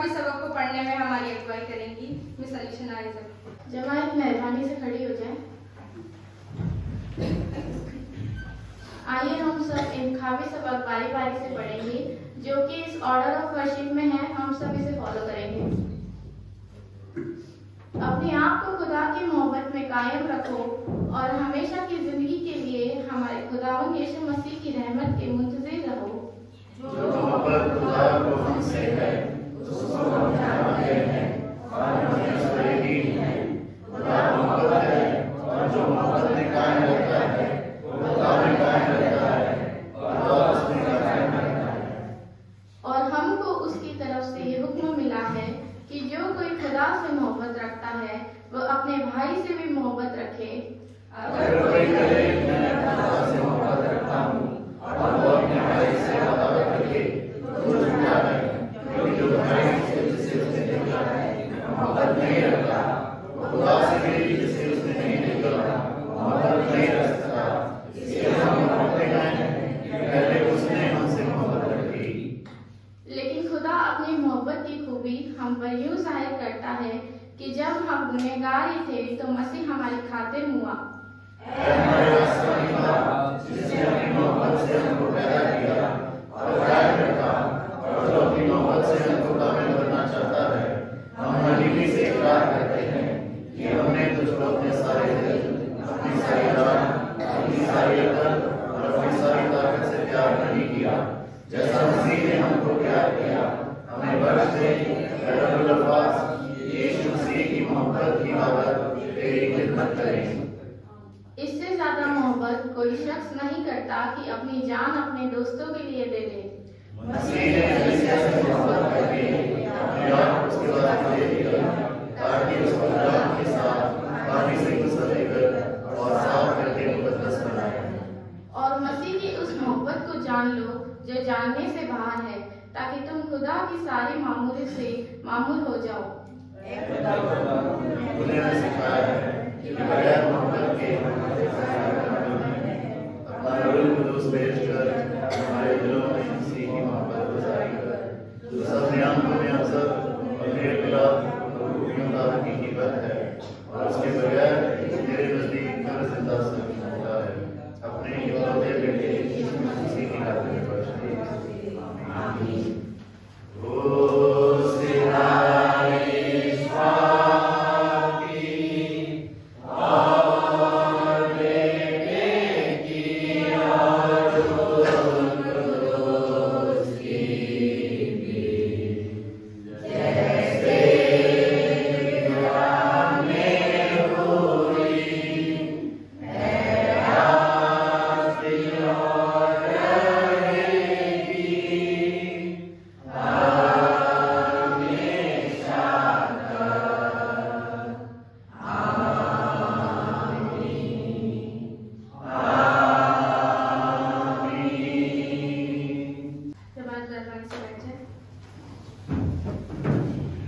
भी सबक को पढ़ने में हमारी अगुवाई करेंगी मिस अलीशा नाइजर। जमात मेहरबानी से खड़ी हो जाए। आइए हम सब इंतखाबी सबक बारी बारी से पढ़ेंगे जो कि इस ऑर्डर ऑफ वर्शिप में है। हम सब इसे फॉलो करेंगे। अपने आप को खुदा की मोहब्बत में कायम रखो और हमेशा की जिंदगी के लिए हमारे खुदावंद यीशु मसीह की रहमत के मुंतज़िर रहो। जो मोहब्बत खुदा को हमसे है उसको हम जानते हैं और हमें उसका यकीन है। खुदा मोहब्बत है और जो मोहब्बत में कायम रहता है वो खुदा में कायम रहता है और खुदा उसमें कायम रहता है। और हमको उसकी तरफ से ये हुक्म मिला है कि जो कोई खुदा से मोहब्बत रखता है वो अपने भाई से भी मोहब्बत रखे। अगर कोई कहे मैं खुदा से मोहब्बत रखता हूँ और वो अपने भाई से मोहब्बत रखे तो झूठा है, क्योंकि जो भाई जिसे उसने देखा है मोहब्बत नहीं रखता वो खुदा से भी जिसे उसने नहीं देखा मोहब्बत नहीं रखता। इसलिए हम कहते हैं कि पहले उसने हमसे मोहब्बत रखी। लेकिन खुदा अपनी मोहब्बत की खूबी हम पर यूं जाहिर करता है कि जब हम गुनहगार ही थे तो मसीह हमारी खातिर हुआ। हमारे आसमानी बाप जिसने अपनी मोहब्बत से हमको पैदा किया और कायम रखा और जो अपनी मोहब्बत से हमको कामिल करना चाहता है, हम हलीमी से इकरार करते हैं कि हमने तुझको अपने सारे दिल, अपनी सारी जान, अपनी सारी अकल और अपनी सारी ताकत से प्यार नहीं किया। जैसा मसीह ने हमको प्यार किया हमें बख्श दे। रब्बुल अल्फाज यीशु मसीह की मोहब्बत की दावत तेरी खिदमत करें। इससे ज्यादा मोहब्बत कोई शख्स नहीं करता कि अपनी जान अपने दोस्तों के लिए दे दे। मसीह ने कलीसिया से मोहब्बत करके अपने आप को उसके बाद दे दिया ताकि उसको जान के साथ पानी से गुस्ल लेकर और साफ करके मुकद्दस बनाए। और मसीह की उस मोहब्बत को जान लो जो जानने से बाहर है, ताकि तुम खुदा की सारी मामूलियत से मामूल हो जाओ। उन्हें हमें सिखाया है कि बगैर मोहब्बत के अपना रूह कुदूस पेश कर हमारे दिलों में मसीह की मोहब्बत को जारी कर जो सब नियामतों में अफजल और मेरे खिलाफ मुताबिक की कीमत है और उसके बगैर मेरे नजदीक हर जिंदा सच होता है। अपने इकलौते बेटे मसीह की खातिर में बख्श दे। आमीन।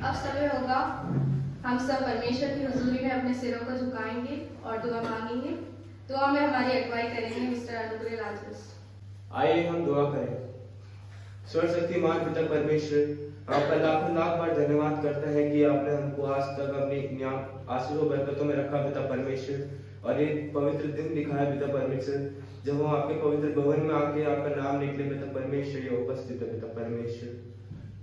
अब समय होगा हम सब परमेश्वर की हुजूरी में अपने सिरों को झुकाएंगे और दुआ मांगेंगे। दुआ में हमारी अगुवाई करेंगे मिस्टर अनुग्रह लाजरस। आइए हम दुआ करें। सर्वशक्तिमान पिता परमेश्वर, आपका लाखों लाख बार धन्यवाद करता है कि आपने हमको आज तक अपनी नियाम आशीर्वाद बरकतों में रखा पिता परमेश्वर, और ये पवित्र दिन दिखाया पिता परमेश्वर जब हम आपके पवित्र भवन में आके आपका नाम निकले पिता परमेश्वर, ये उपस्थित है पिता परमेश्वर।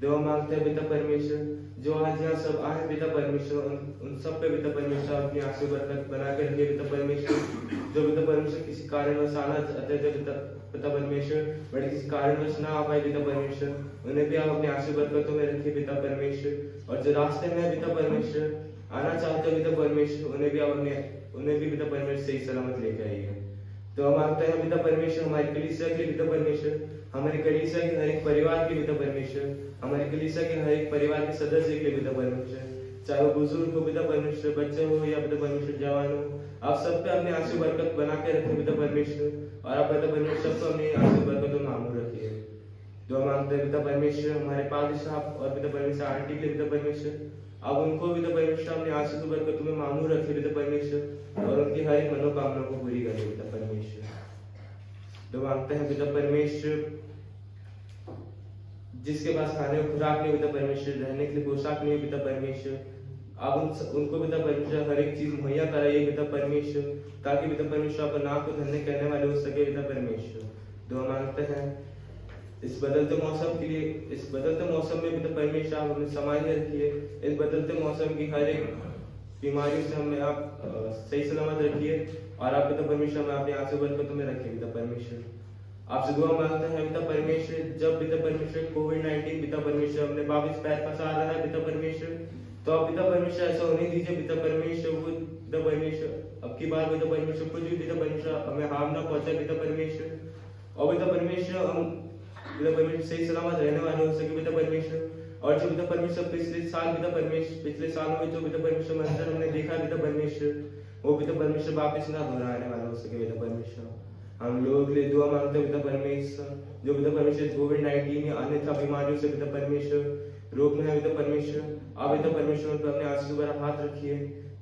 दुआ मांगते हैं पिता परमेश्वर जो आज यहाँ सब आए पिता परमेश्वर, उन सब पे पिता परमेश्वर अपनी आंसू बरकत बना के रखिए पिता परमेश्वर। जो पिता परमेश्वर किसी कारणवश आना चाहते थे पिता परमेश्वर बड़े किसी कारणवश ना आ पाए पिता परमेश्वर, उन्हें भी आप अपनी आंसू बरकतों में रखिए पिता परमेश्वर। और जो रास्ते में है पिता परमेश्वर आना चाहते हो पिता परमेश्वर, उन्हें भी पिता परमेश्वर सही सलामत लेके आइए। तो हम मांगते हैं पिता परमेश्वर हमारी कलीसिया के पिता परमेश्वर, हमारे कलीसिया के हर एक परिवार के पिता परमेश्वर, हमारे कलीसिया के हर एक परिवार के सदस्य के पिता परमेश्वर, चाहे वो बुजुर्ग हो पिता परमेश्वर, बच्चे हो या पिता परमेश्वर जवान हो, आप सब पे अपने आंसू बरकत बना के रखें पिता परमेश्वर, और आप पिता परमेश्वर सबको अपनी आंसू बरकतों में मामूल रखिए। दुआ मांगते हैं पिता परमेश्वर हमारे पादी साहब और पिता परमेश्वर आंटी के पिता परमेश्वर, अब उनको पिता परमेश्वर अपने आंसू की बरकतों में मामूल रखिए पिता परमेश्वर, और उनकी हर एक मनोकामना को पूरी करिए पिता परमेश्वर। दुआ मांगते हैं पिता परमेश्वर जिसके पास खाने को खुराक नहीं पिता परमेश्वर, रहने के लिए पोशाक नहीं पिता परमेश्वर, आप उनको पिता परमेश्वर हर एक चीज मुहैया कराइए पिता परमेश्वर, ताकि पिता परमेश्वर आपका नाम को धन्य कहने वाले हो सके पिता परमेश्वर। दुआ मांगते हैं इस बदलते मौसम के लिए, इस बदलते मौसम में पिता परमेश्वर आप हमें संभाले रखिए। इस बदलते मौसम की हर एक बीमारी से हमें आप सही सलामत रखिए और आप पिता परमेश्वर हमें अपने आंसू बरकतों में रखिए पिता परमेश्वर। आपसे दुआ मांगते हैं पिता परमेश्वर, जब पिता परमेश्वर कोविड-19 पिता परमेश्वर अपने वापिस पैर फंसा रहा है पिता परमेश्वर, तो आप पिता परमेश्वर ऐसा होने दीजिए पिता परमेश्वर, वो पिता परमेश्वर अब की बार पिता परमेश्वर कुछ भी पिता परमेश्वर हमें हार्म ना पहुंचाए पिता परमेश्वर, और पिता परमेश्वर हम पिता परमेश्वर सही सलामत रहने वाले हो सके पिता परमेश्वर। और जो पिता परमेश्वर पिछले साल पिता परमेश्वर पिछले सालों में जो पिता परमेश्वर मंदिर हमने देखा पिता परमेश्वर, वो पिता परमेश्वर वापिस ना दोहराने वाला हो सके पिता परमेश्वर। हम लोगों के लिए दुआ मांगते हैं पिता परमेश्वर, जो पिता परमेश्वर कोविड-19 या अन्य बीमारियों से पिता परमेश्वर रोकना है पिता परमेश्वर, आप पिता परमेश्वर उन पर अपने आंसू भरा हाथ रखिए,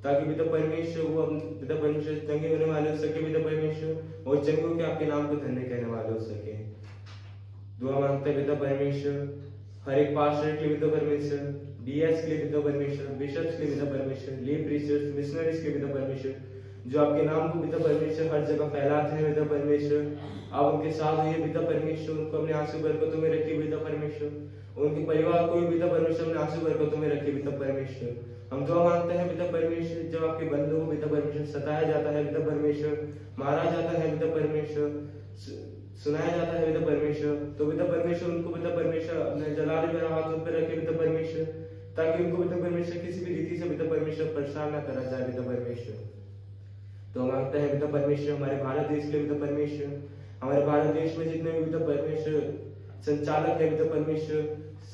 ताकि पिता परमेश्वर वो पिता परमेश्वर चंगे होने वाले हो सके पिता परमेश्वर, और चंगे होकर आपके नाम को धन्य कहने वाले हो सके। दुआ मांगते हैं पिता परमेश्वर हर एक पास्टर के लिए पिता परमेश्वर, डीएस के लिए पिता परमेश्वर, बिशप्स के लिए पिता परमेश्वर, ले प्रीचर्स, मिशनरीज के पिता परमेश्वर, जो आपके नाम को पिता परमेश्वर हर जगह फैलाते हैं पिता परमेश्वर, आप उनके साथ होइए पिता परमेश्वर, उनको अपने आंसू बरकतों में रखिए पिता परमेश्वर, उनके परिवार को भी पिता परमेश्वर अपने आंसू बरकतों में रखिए पिता परमेश्वर। हम दुआ मांगते हैं पिता परमेश्वर, जब आपके बंदों को पिता परमेश्वर सताया जाता है पिता परमेश्वर, मारा जाता है पिता परमेश्वर, सुनाया जाता है पिता परमेश्वर, तो पिता परमेश्वर उनको पिता परमेश्वर अपने जलाले भरे हाथों पर रखे पिता परमेश्वर, ताकि उनको पिता परमेश्वर किसी भी रीति से पिता परमेश्वर परेशान न करा जाए पिता परमेश्वर। तो मांगते हैं पिता परमेश्वर हमारे भारत देश के लिए पिता परमेश्वर, हमारे भारत देश में जितने भी पिता परमेश्वर संचालक है पिता परमेश्वर,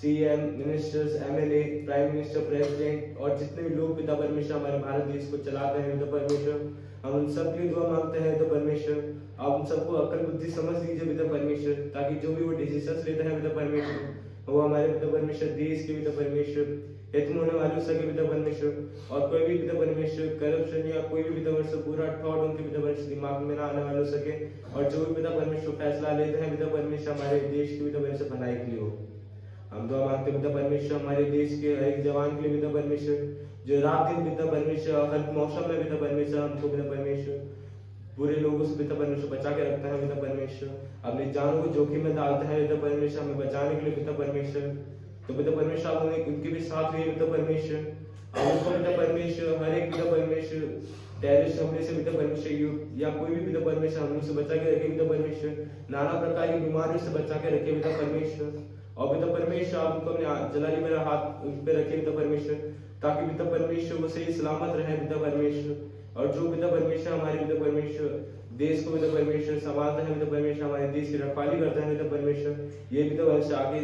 CM, ministers, MLA, prime minister, president और जितने भी लोग पिता परमेश्वर हमारे भारत देश को चलाते हैं पिता परमेश्वर, हम उन सब की दुआ मांगते हैं पिता परमेश्वर, आप उन सबको अकल बुद्धि समझ दीजिए पिता परमेश्वर, ताकि जो भी वो डिसीजंस लेते हैं पिता परमेश्वर, वो हमारे पिता परमेश्वर देश के पिता परमेश्वर हित में होने वाले हो सके पिता परमेश्वर, और कोई भी पिता परमेश्वर करप्शन या कोई भी पिता परमेश्वर बुरा थॉट उनके पिता परमेश्वर दिमाग में ना आने वाले हो सके, और जो भी पिता परमेश्वर फैसला लेते हैं पिता परमेश्वर हमारे देश के पिता परमेश्वर भलाई के लिए हो। हम दुआ मांगते पिता परमेश्वर हमारे देश के हर एक जवान के लिए पिता परमेश्वर, जो रात दिन पिता परमेश्वर हर मौसम में पिता परमेश्वर हमको पिता परमेश्वर बुरे लोगों से पिता परमेश्वर बचा के रखता है पिता परमेश्वर, अपनी जान को जोखिम में डालता है पिता परमेश्वर हमें बचाने के लिए पिता परमेश्वर, तो पिता परमेश्वर आप उनके भी साथ हुए पिता परमेश्वर, अब उनको पिता परमेश्वर हर एक पिता परमेश्वर टेररिस्ट हमले से पिता परमेश्वर या कोई भी पिता परमेश्वर हमलों से बचा के रखे पिता परमेश्वर, नाना प्रकार की बीमारियों से बचा के रखे पिता परमेश्वर, और पिता परमेश्वर आप उनको अपने जलाली मेरा हाथ उन पे रखे पिता परमेश्वर, ताकि पिता परमेश्वर वो सही सलामत रहे पिता परमेश्वर, और जो पिता परमेश्वर हमारे पिता परमेश्वर देश को पिता परमेश्वर संभालता है पिता परमेश्वर, हमारे देश की रखवाली करता है पिता परमेश्वर, ये पिता परमेश्वर आगे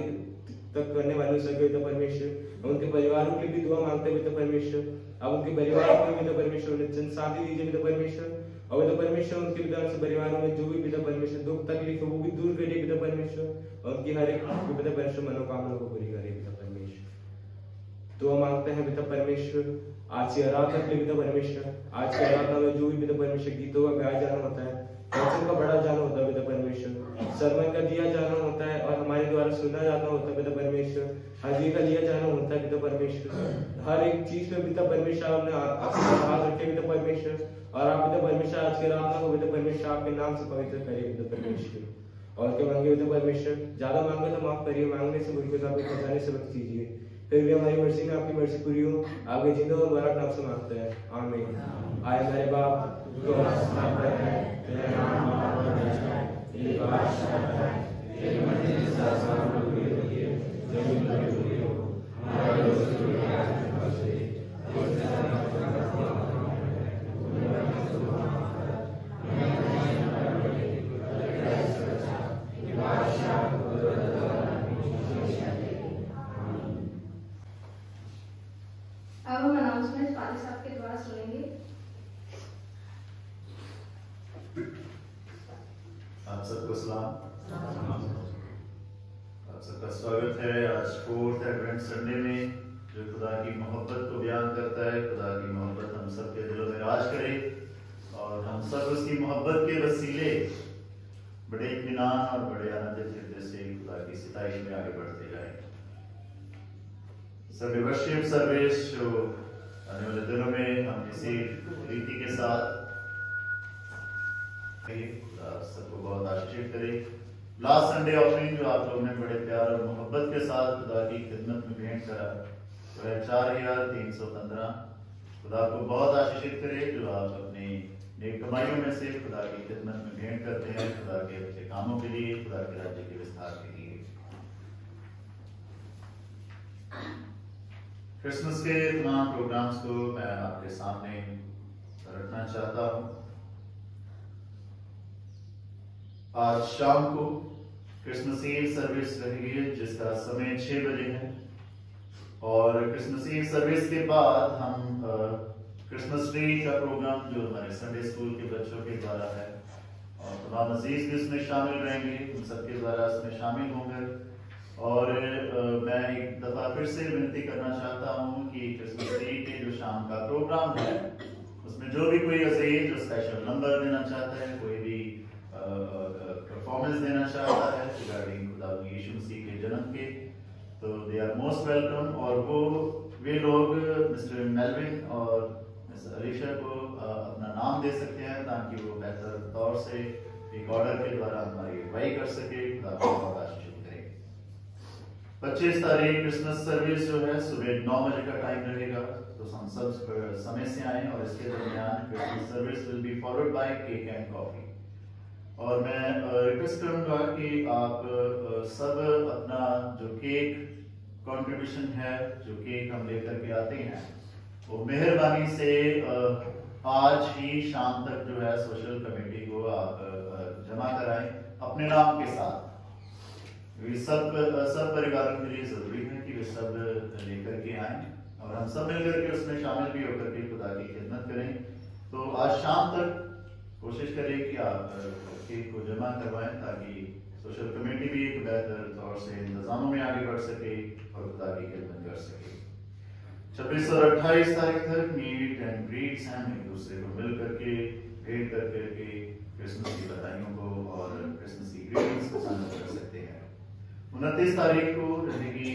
तक करने वाले सके पिता परमेश्वर, उनके परिवारों के लिए भी दुआ मांगते हैं पिता परमेश्वर, अब उनके परिवारों को पिता परमेश्वर उन्हें जन शांति दीजिए पिता परमेश्वर, और पिता परमेश्वर उनके पिता से परिवारों में जो भी पिता परमेश्वर दुख तकलीफ है वो भी दूर करिए पिता परमेश्वर, और उनकी हर एक पिता परमेश्वर मनोकामना को पूरी करिए पिता परमेश्वर। तो हम मांगते हैं पिता परमेश्वर आज की आराधना के लिए पिता परमेश्वर, आज की आराधना में जो भी पिता परमेश्वर गीतों का गाया जाना होता है, वचन का पढ़ा जाना होता है पिता परमेश्वर, सरमन का दिया जाना होता है और हमारे द्वारा सुना जाना होता है पिता परमेश्वर, हदी का लिया जाना होता है पिता परमेश्वर, हर एक चीज पे पिता परमेश्वर आपने हाथ रखे पिता परमेश्वर, और आप पिता परमेश्वर आज की आराधना को पिता परमेश्वर आपके नाम से पवित्र करिए पिता परमेश्वर, और क्या मांगे पिता परमेश्वर, ज्यादा मांगे तो माफ करिए, मांगने से मुझको आपके खजाने से बख्श दीजिए, फिर भी हमारी मर्जी में आपकी मर्जी पूरी हो, आगे जिंदा और बड़ा नाम से मांगते हैं आमीन। आए हमारे बाप जो आसमान पर है, तेरा नाम पावन हो जाए, तेरी बादशाह आए, तेरी मर्जी जिस आसमान पर पूरी होती है जमीन पर भी पूरी हो, हमारे रोज की रोटी आज हमें बख्श दे, और ज़िंदगी अब हम अनाउंसमेंट फादर साहब के द्वारा सुनेंगे। आप सबको सलाम, आप सबका स्वागत है आज 4th एडवेंट संडे में, जो खुदा की मोहब्बत को बयान करता है। खुदा की मोहब्बत हम सब के दिलों में राज करे और हम सब उसकी मोहब्बत के वसीले बड़े इत्मीनान और बड़े आनंदित हृदय से खुदा की सिताइश में आगे बढ़ते जाए। वर्शिप सर्विस जो आने वाले दिनों में हम इसी रीति के साथ सबको बहुत आशीषित करे। लास्ट संडे ऑफरिंग जो आप लोगों ने बड़े प्यार और मोहब्बत के साथ खुदा की खिदमत में भेंट करा तो है 4315। खुदा को बहुत आशीषित करे जो आप अपनी नेक कमाइयों में से खुदा की खिदमत में भेंट करते हैं, खुदा के अच्छे कामों के लिए, खुदा के राज्य के विस्तार के लिए। क्रिसमस के तमाम प्रोग्राम्स को मैं आपके सामने रखना चाहता हूं। आज शाम को क्रिसमस ईव सर्विस रहेगी जिसका समय 6 बजे है और क्रिसमस ईव सर्विस के बाद हम क्रिसमस ट्री का प्रोग्राम जो हमारे संडे स्कूल के बच्चों के द्वारा है और तमाम अजीज भी उसमें शामिल रहेंगे, उन सबके द्वारा उसमें शामिल होंगे। और मैं एक दफा फिर से विनती करना चाहता हूँ कि क्रिसमस ट्री के जो शाम का प्रोग्राम है उसमें जो भी कोई अजीज जो स्पेशल नंबर देना चाहता है, कोई भी परफॉर्मेंस देना चाहता है रिगार्डिंग खुदा यीशु मसीह के जन्म के, तो दे आर मोस्ट वेलकम। और वे लोग मिस्टर मेलविन और मिस अलीशा को अपना नाम दे सकते हैं ताकि वो बेहतर तौर से एक ऑर्डर के द्वारा हमारी अगुवाई कर सके। खुदा को बहुत आशीष करे। 25 तारीख क्रिसमस सर्विस जो है सुबह 9 बजे का टाइम रहेगा, तो हम सब समय से आए और इसके दरमियान Christmas service will be followed by cake and coffee. और मैं रिक्वेस्ट करूंगा कि आप सब अपना जो केक कंट्रीब्यूशन है, जो केक हम लेकर के आते हैं, वो मेहरबानी से आज ही शाम तक जो है सोशल कमेटी को आप जमा कराएं अपने नाम के साथ। ये सब परिवारों के लिए जरूरी है कि वे सब लेकर के आए और हम सब मिलकर के उसमें शामिल भी होकर के खुदा की खिदमत करें। तो आज शाम तक कोशिश करें कि आप केक को जमा करवाएं ताकि सोशल कमेटी भी एक बेहतर तौर से इंतजामों में आगे बढ़ सके और खुदा की खिदमत कर सके। 26 और 28 तारीख तक मीट एंड ग्रीट्स हैं, एक दूसरे को मिल करके भेंट कर करके क्रिसमस की बधाइयों को और क्रिसमस की ग्रीटिंग्स को शामिल कर सकते हैं। 29 तारीख को रहेगी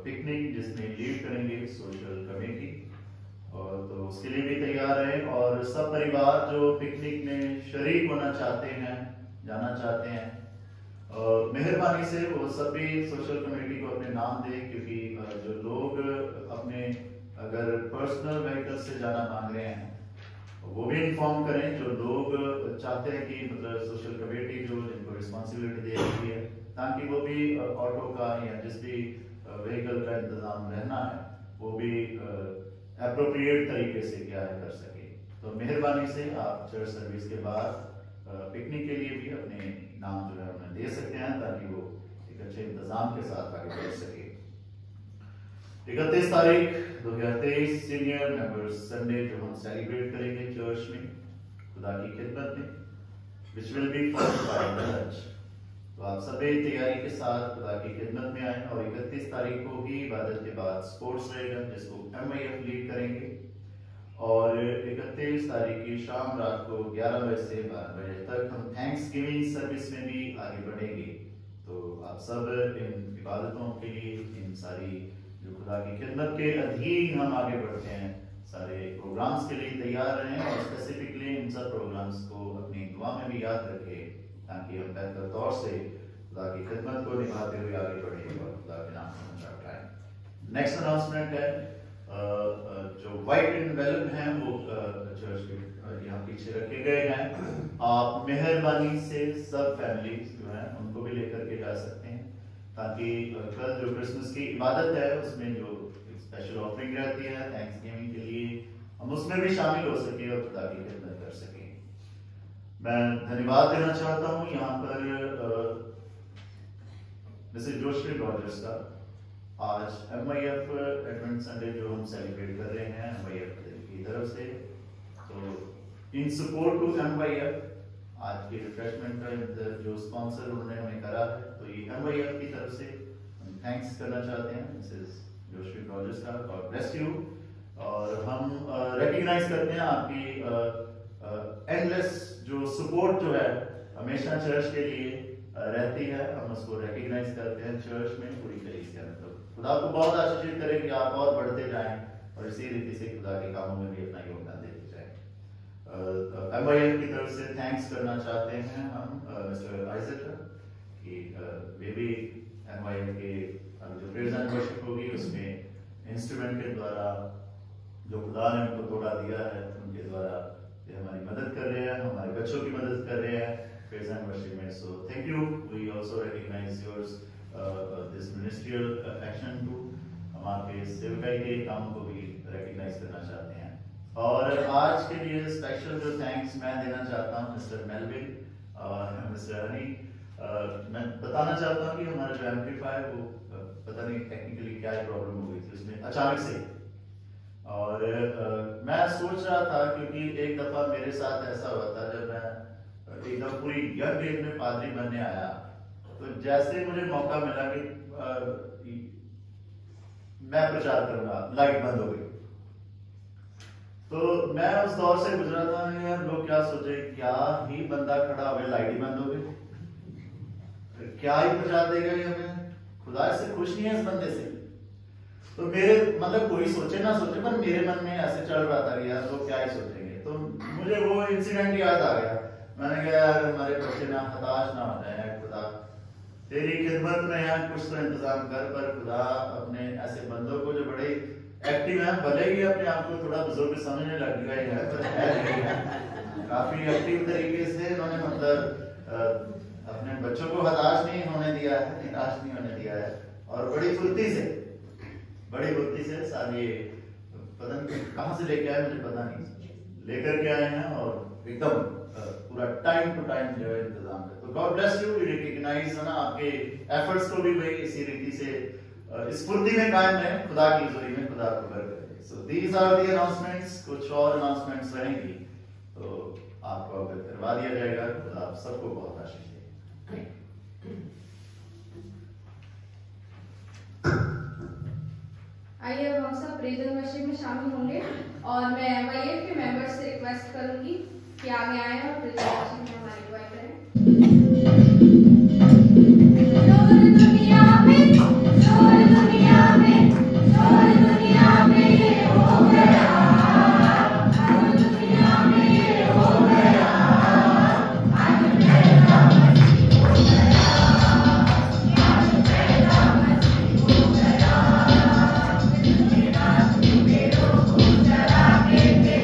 पिकनिक जिसमें लीड करेंगे सोशल कमेटी, और तो उसके लिए भी तैयार रहें। और सब परिवार जो पिकनिक में शरीक होना चाहते हैं, जाना चाहते हैं, मेहरबानी से वो सभी सोशल कमेटी को अपने नाम दें, क्योंकि जो लोग अपने अगर पर्सनल व्हीकल से जाना मांग रहे हैं वो भी इन्फॉर्म करें। जो लोग चाहते हैं कि मतलब सोशल कमेटी जो जिनको रिस्पॉन्सिबिलिटी दे रही है ताकि वो भी ऑटो का या जिस भी व्हीकल का इंतजाम रहना है वो भी एप्रोप्रिएट तरीके से क्या है कर सके। तो मेहरबानी से आप चर्च सर्विस के बाद पिकनिक के लिए भी अपने नाम जो है उन्हें दे सकते हैं ताकि वो एक अच्छे इंतजाम के साथ आगे बढ़ सके। 31 तारीख 2023 सीनियर मेंबर्स संडे जो हम सेलिब्रेट करेंगे चर्च में खुदा की खिदमत में, which will be followed by lunch। तो आप सभी तैयारी के साथ खुदा की खिदमत में आए। और 31 तारीख को ही इबादत के बाद स्पोर्ट्स रहेगा जिसको MIF लीड करेंगे। और 31 तारीख की शाम रात को 11 बजे से 12 बजे तक हम थैंक्स गिविंग सर्विस में भी आगे बढ़ेंगे। तो आप सब इन इबादतों के लिए, इन सारी जो खुदा की खिदमत के अधीन हम आगे बढ़ते हैं, सारे प्रोग्राम्स के लिए तैयार रहें और स्पेसिफिकली इन सब प्रोग्राम्स को अपनी दुआ में भी याद रखें ताकि हम बेहतर तौर से खुदा की खिदमत को निभाते हुए आगे बढ़ें और खुदा के नाम को ऊंचा उठाएं। नेक्स्ट अनाउंसमेंट है जो व्हाइट एनवेलप हैं वो चर्च के यहाँ पीछे रखे गए हैं। आप मेहरबानी से सब फैमिलीज जो हैं उनको भी लेकर के जा सकते हैं ताकि कल जो क्रिसमस की इबादत है उसमें जो स्पेशल ऑफरिंग रहती है थैंक्सगिविंग के लिए हम उसमें भी शामिल हो सके और खुदा की खिदमत कर सके। मैं धन्यवाद देना चाहता हूँ यहाँ पर मिसेस जोशी रॉजर्स का। आज MIF एडवेंट संडे जो हम सेलिब्रेट कर रहे हैं MIF की तरफ से, तो इन सपोर्ट टू MIF आज की रिफ्रेशमेंट का जो स्पॉन्सर उन्होंने हमें करा है, तो ये MIF की तरफ से हम थैंक्स करना चाहते हैं मिसेस जोशी रॉजर्स का। God bless you. और हम रिकग्नाइज करते हैं आपकी एंडलेस जो सपोर्ट जो है हमेशा चर्च के लिए रहती है, हम उसको रिकग्नाइज करते हैं चर्च में पूरी तरीके से। मतलब खुदा आपको बहुत आशीषित करे कि आप और बढ़ते जाएं और इसी रीति से खुदा के कामों में भी अपना योगदान देते जाएं। MIF की तरफ से थैंक्स करना चाहते हैं हम मिस्टर आइजक कि वे भी MIF के जो प्रेज एंड वर्शिप होगी उसमें इंस्ट्रूमेंट के द्वारा जो खुदा ने उनको तोड़ा दिया है उनके द्वारा ये हमारी मदद कर रहे हैं, हमारे बच्चों की मदद कर रहे हैं praise and worship में। So thank you. We also recognize yours this ministerial action too. हम आपके सेवकाई के काम को भी recognize करना चाहते हैं। और आज के लिए स्पेशल जो थैंक्स मैं देना चाहता हूँ मिस्टर मेलविन और मिस्टर हनी। मैं बताना चाहता हूँ कि हमारा जो एम्पलीफायर वो पता नहीं टेक्निकली क्या प्रॉब्लम हो गई थी उसमें अचानक से। और मैं सोच रहा था क्योंकि एक दफा मेरे साथ ऐसा हुआ था जब मैं एकदम पूरी यंग एज में पादरी बनने आया, तो जैसे मुझे मौका मिला कि मैं प्रचार करूंगा, लाइट बंद हो गई। तो मैं उस दौर से गुजरा था, यार लोग क्या सोचे, क्या ही बंदा खड़ा हुआ लाइट ही बंद हो गई, क्या ही प्रचार देगा ये हमें, खुदा इससे खुश नहीं है इस बंदे से। तो मेरे मतलब कोई सोचे ना सोचे पर मेरे मन में ऐसे चल रहा था कि यार लोग क्या ही सोचेंगे। तो मुझे वो इंसिडेंट याद आ गया। मैंने कहा यार हमारे बच्चे ना हताश ना हो जाए, खुदा तेरी खिदमत में है कुछ तो इंतजाम कर। पर खुदा अपने ऐसे बंदों को जो बड़े एक्टिव हैं, भले ही अपने आप को थोड़ा बुजुर्ग समझने लग गए हैं पर काफी एक्टिव तरीके से उन्होंने मतलब अपने बच्चों को हताश नहीं होने दिया है, निराश नहीं होने दिया है और बड़ी फुर्ती से सारी पता नहीं कहां से लेके आए मुझे पता नहीं, लेकर के आए हैं और एकदम पूरा टाइम टू टाइम जो है इंतजाम है। तो God bless you. We recognize ना आपके एफर्ट्स को भी भाई इसी रीति से इस फुर्ती में कायम रहें, खुदा की हज़ूरी में खुदा को बरकत करे। So these are the announcements. कुछ और अनाउंसमेंट्स रहेंगी तो आपको अवगत करवा दिया जाएगा। खुदा आप सबको बहुत आशीष दे। आइए अब हम सब प्रेज एंड वर्शिप में शामिल होंगे और मैं MIF के मेंबर्स से रिक्वेस्ट करूंगी कि आगे आए और प्रेज एंड वर्शिप में हमारी अगुवाई करें। ये हो गया, दुनिया में ये हो गया, आज मेरा मसीह हो गया, आज मेरा मसीह हो गया। राज में बेड़ों को चला के थे,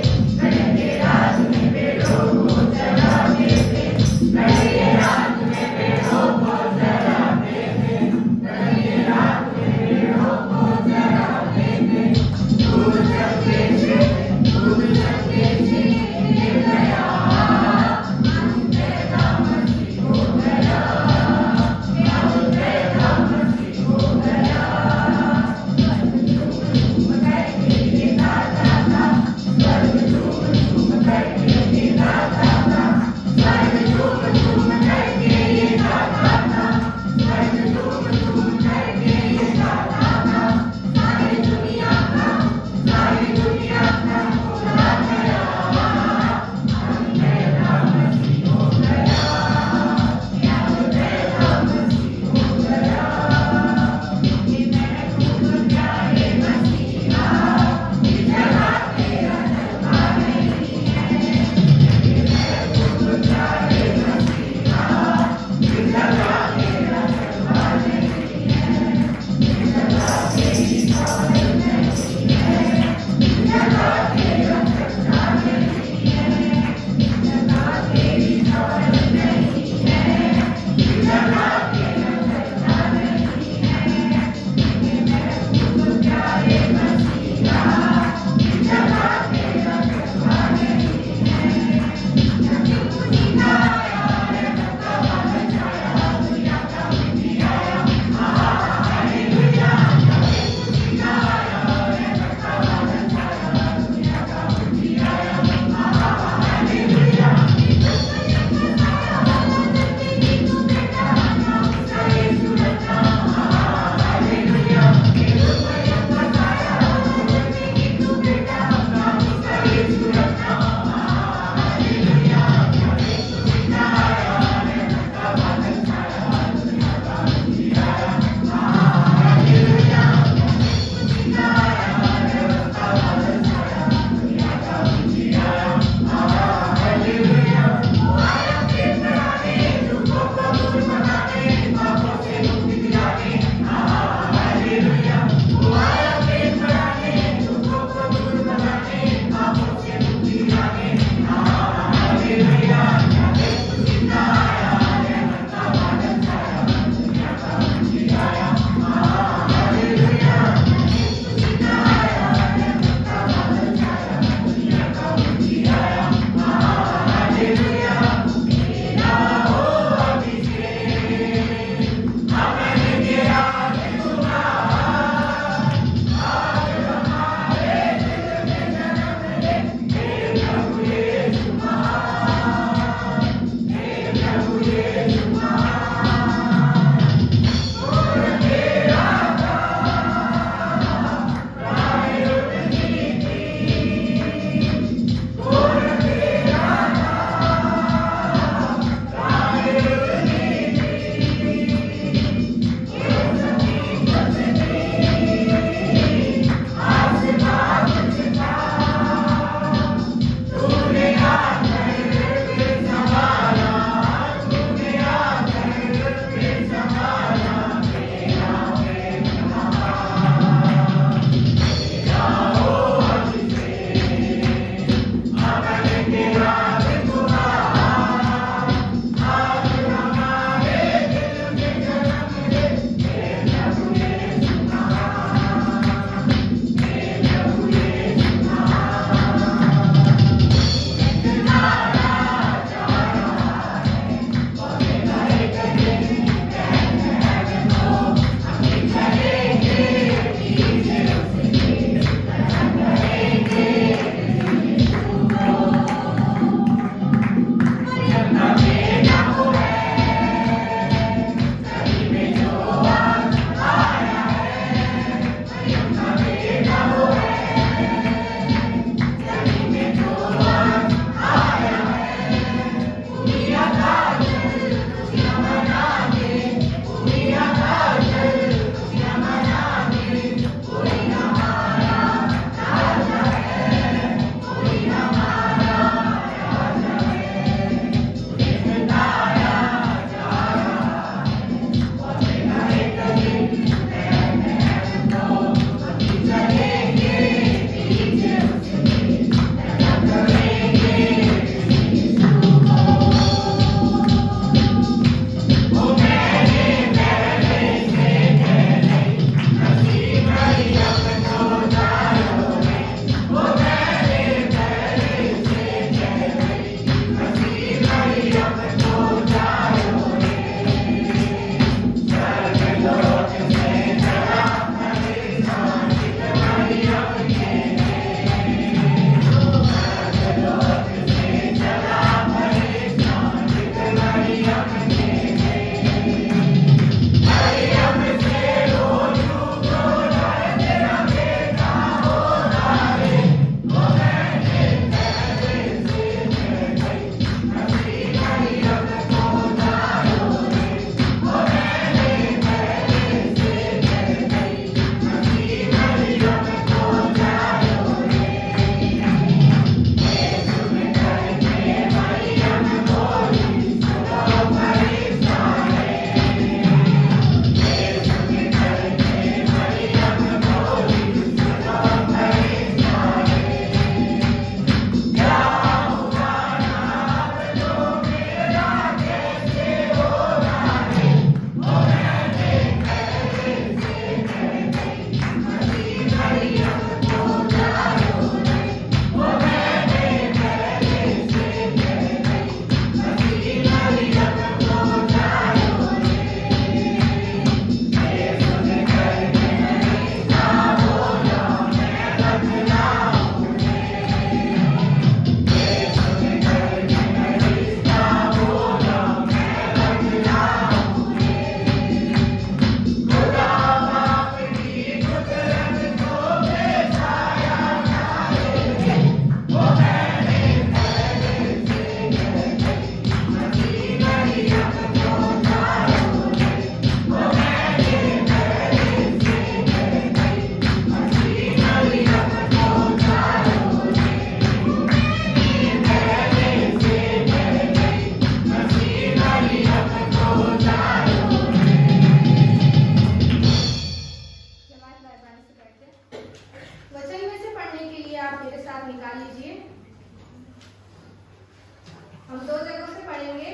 हम 2 जगहों से पढ़ेंगे।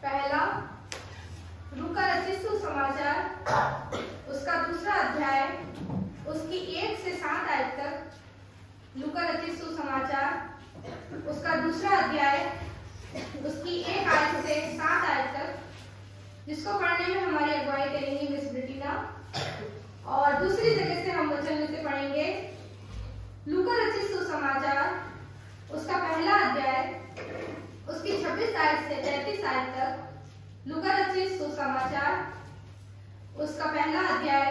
पहला, लूका रचित सुसमाचार, उसका दूसरा अध्याय, उसकी 1 से 7 आयत तक। लूका रचित सुसमाचार, उसका दूसरा अध्याय, उसकी 1 आयत से 7 आयत तक, जिसको पढ़ने में हमारी अगुवाई करेंगी मिस ब्रिटिना। और दूसरी जगह से हम वचन में से पढ़ेंगे लूका रचित सुसमाचार, उसका पहला अध्याय, उसकी 26 आयत से 33 आयत तक। लूका रचित सुसमाचार, उसका पहला अध्याय,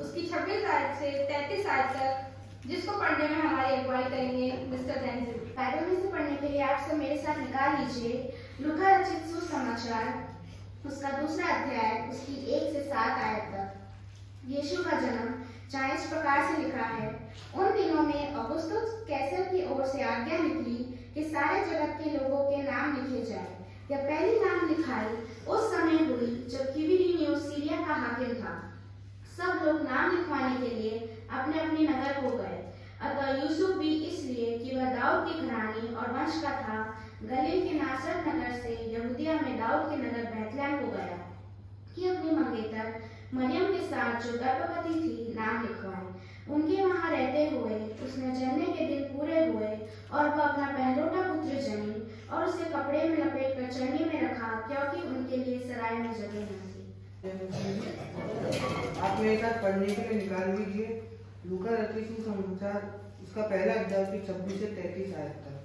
उसकी 26 आयत से 33 आयत तक, जिसको पढ़ने में हमारी अगुवाई करेंगे मिस्टर डेंजिल। पैरों में से पढ़ने के लिए आप सब मेरे साथ निकाल लीजिए लूका रचित सुसमाचार, उसका दूसरा अध्याय, उसकी 1 से 7 आयत तक। यीशु का जन्म जहाँ इस प्रकार से लिखा है, उन दिनों में औगुस्तुस कैसर की ओर से आज्ञा निकली कि सारे जगत के लोगों के नाम लिखे जाए। यह पहली नाम लिखाई उस समय हुई जब क्विरिनियुस सीरिया का हाकिम था। सब लोग नाम लिखवाने के लिए अपने अपने नगर को गए। अतः यूसुफ भी इसलिए कि वह दाऊद की घरानी और वंश का था, गलील के नासरत नगर से यहूदिया में दाऊद के नगर बैतलहम को गया कि अपनी मंगेतर मरियम के साथ जो गर्भवती थी नाम लिखवाए। उनके वहां रहते हुए उसने जन्मे के दिन पूरे हुए और वह अपना पहलौठा पुत्र जनी और उसे कपड़े में लपेट कर चरनी में रखा, क्योंकि उनके लिए सराय में जगह न थी। आप मेरे साथ पढ़ने के लिए निकाल लीजिए लूका रचित सुसमाचार, उसका पहला अध्याय की 26 से 33 आयत तक,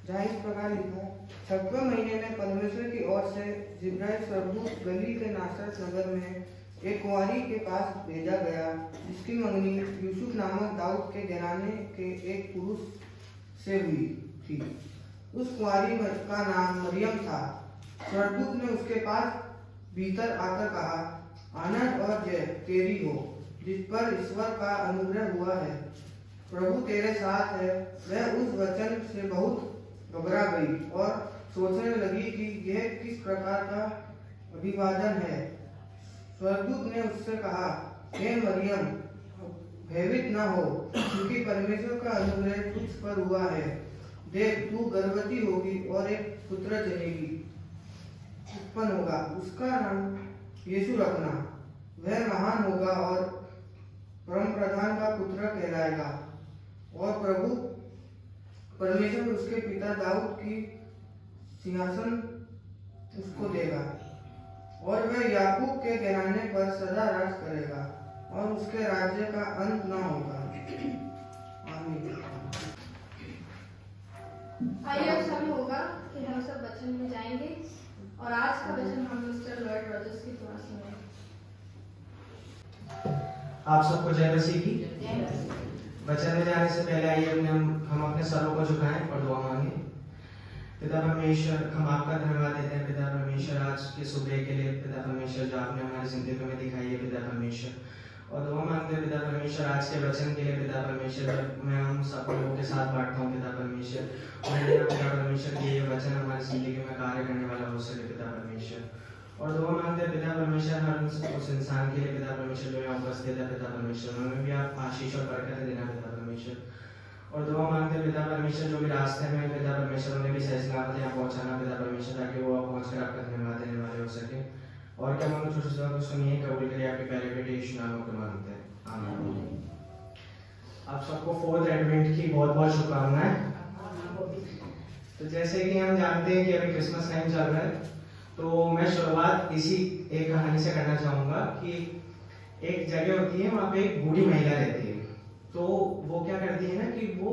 जहाँ इस प्रकार लिखा है, 7वें महीने में परमेश्वर की ओर से जिब्राइल स्वर्गदूत गलील के नासरत नगर में एक कुंवारी के पास भेजा गया, जिसकी मंगनी यूसुफ नामक दाऊद के घराने के एक पुरुष से हुई थी। उस कुंवारी का नाम मरियम था। स्वर्गदूत ने उसके पास भीतर आकर कहा, आनंद और जय तेरी हो, जिस पर ईश्वर का अनुग्रह हुआ है, प्रभु तेरे साथ है। वह उस वचन से बहुत घबरा गई और सोचने लगी कि यह किस प्रकार का अभिवादन है। स्वर्गदूत ने उससे कहा, हे मरियम, भयभीत न हो, क्योंकि परमेश्वर का अनुग्रह तुझ पर हुआ है। देख, तू गर्भवती होगी और एक पुत्र जनेगी, उत्पन्न होगा, उसका नाम यीशु रखना। वह महान होगा और परम प्रधान का पुत्र कहलाएगा, और प्रभु परमेश्वर उसके पिता दाऊद की सिंहासन उसको देगा, और वह याकूब के घराने पर सदा राज करेगा, और उसके राज्य का अंत न होगा। आमीन। आइए अब समय होगा कि हम सब वचन में जाएंगे, और आज का वचन हम मिस्टर लॉर्ड रॉजर्स की द्वारा सुनेंगे। आप सबको जय मसीह की। वचन में जाने से पहले आइए हम अपने सरों को झुकाएं और दुआ मांगे। पिता परमेश्वर, हम आपका धन्यवाद देते हैं पिता परमेश्वर, आज के सुबह के लिए पिता परमेश्वर, जो आपने हमारी जिंदगी में दिखाई है पिता परमेश्वर, और दुआ मांगते हैं पिता परमेश्वर आज के वचन के लिए पिता परमेश्वर, जब मैं हम सब लोगों के साथ बांटता हूँ पिता परमेश्वर, और पिता परमेश्वर कि ये वचन हमारी जिंदगी में कार्य करने वाला हो सके पिता परमेश्वर। और दुआ मांगते हैं पिता परमेश्वर हर उस इंसान के लिए पिता परमेश्वर जो यहाँ उपस्थित है पिता परमेश्वर, उन्हें भी आप आशीष और बरकत देना पिता परमेश्वर। और दुआ मांगते हैं पिता परमेश्वर जो भी रास्ते में पिता परमेश्वर उन्हें भी सही सलामत यहाँ पहुँचाना पिता परमेश्वर, ताकि वो पहुँचकर आपका धन्यवाद देने वाले हो सके। और क्या मांगो छोटे से को सुनिए, कबूल करिए, आपके प्यारे बेटे यीशु नाम को मांगते हैं, आमीन। आप सबको 4th एडवेंट की बहुत बहुत शुभकामनाएं। तो जैसे कि हम जानते हैं कि अभी क्रिसमस टाइम चल रहा है, तो मैं शुरुआत इसी एक कहानी से करना चाहूँगा कि एक जगह होती है, वहाँ पे एक बूढ़ी महिला रहती है। तो वो क्या करती है ना कि वो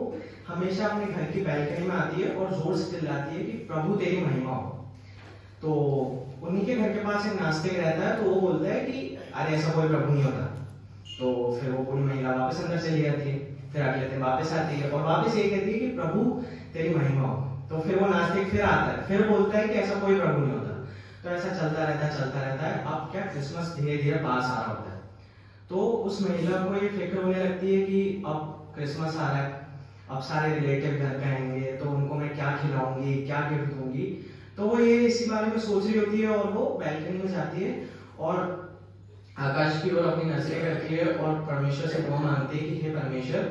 हमेशा अपने घर की बैल्कनी में आती है और जोर से चिल्लाती है कि प्रभु तेरी महिमा हो। तो उन्हीं के घर के पास एक नास्तिक रहता है, तो वो बोलता है कि अरे ऐसा कोई प्रभु नहीं होता। तो फिर वो बूढ़ी महिला वापस अंदर चली जाती है, फिर अगले दिन वापस आती है और वापस ये कहती है कि प्रभु तेरी महिमा हो। तो फिर वो नास्तिक फिर आता है, फिर बोलता है कि ऐसा कोई प्रभु नहीं होता। तो ऐसा चलता रहता है। अब क्या क्रिसमस धीरे धीरे पास आ रहा होता है, तो उस महिला को ये फिक्र होने लगती है कि अब क्रिसमस आ रहा है, अब सारे रिलेटिव घर पे आएंगे, तो उनको मैं क्या खिलाऊंगी, क्या गिफ्ट दूंगी। तो वो ये इसी बारे में सोच रही होती है और वो बैल्कनी में जाती है और आकाश की ओर अपनी नजरें करती है और परमेश्वर से दुआ मांगती है कि हे परमेश्वर,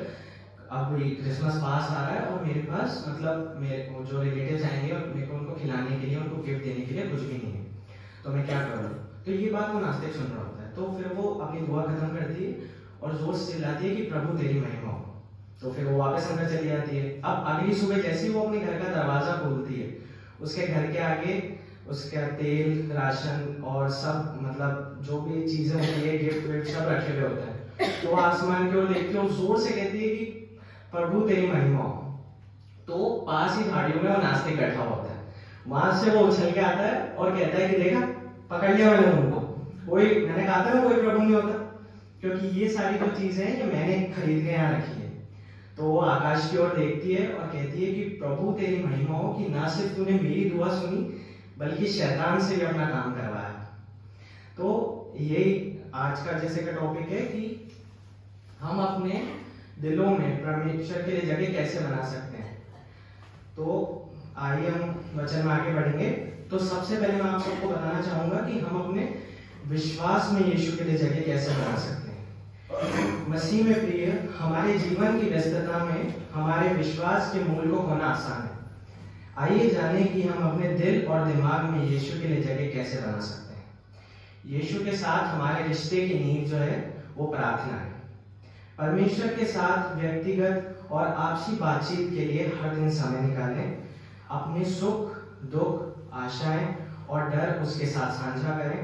अब ये क्रिसमस पास आ रहा है और मेरे पास मतलब मेरे को जो रिलेटिव्स आएंगे और मेरे को उनको खिलाने के लिए, उनको गिफ्ट देने के लिए कुछ भी नहीं है, तो मैं क्या करूँ? तो ये बात वो नास्तिक सुन रहा होता है, तो फिर वो अपनी दुआ खत्म करती है और जोर से चिल्लाती है कि प्रभु तेरी महिमा हो। तो फिर वो वापस अंदर चली जाती है। अब अगली सुबह जैसे ही वो अपने घर का दरवाजा खोलती है, उसके घर के आगे उसका तेल, राशन और सब मतलब जो भी चीजें होती है, गिफ्ट विफ्ट सब रखे हुए होते हैं। तो आसमान की ओर देखती है और जोर से कहती है कि प्रभु तेरी महिमा हो। तो पास ही झाड़ियों में वो नास्तिक बैठा होता है, वहां से वो उछल के आता है और कहता है कि देखा, पकड़ लिया मैंने उनको, कोई मैंने कहा था ना कोई प्रभु नहीं होता, क्योंकि ये सारी जो चीजें हैं ये मैंने खरीद के यहाँ रखी है। तो वो आकाश की ओर देखती है और कहती है कि प्रभु तेरी महिमा हो कि ना सिर्फ तूने मेरी दुआ सुनी बल्कि शैतान से भी अपना काम करवाया। तो यही आज का जैसे का टॉपिक है कि हम अपने दिलों में परमेश्वर के लिए जगह कैसे बना सकते हैं। तो आइए हम वचन में आगे बढ़ेंगे। तो सबसे पहले मैं आप सबको बताना चाहूंगा कि हम अपने विश्वास में यीशु के लिए जगह कैसे बना सकते हैं। मसीह में प्रिय, हमारे जीवन की व्यस्तता में हमारे विश्वास के मूल को होना आसान है। आइए जानें कि हम अपने दिल और दिमाग में यीशु के लिए जगह कैसे बना सकते हैं। यीशु के साथ हमारे रिश्ते की नींव जो है वो प्रार्थना है। परमेश्वर के साथ व्यक्तिगत और आपसी बातचीत के लिए हर दिन समय निकालें। अपने सुख, दुख, आशाएं और डर उसके साथ साझा करें।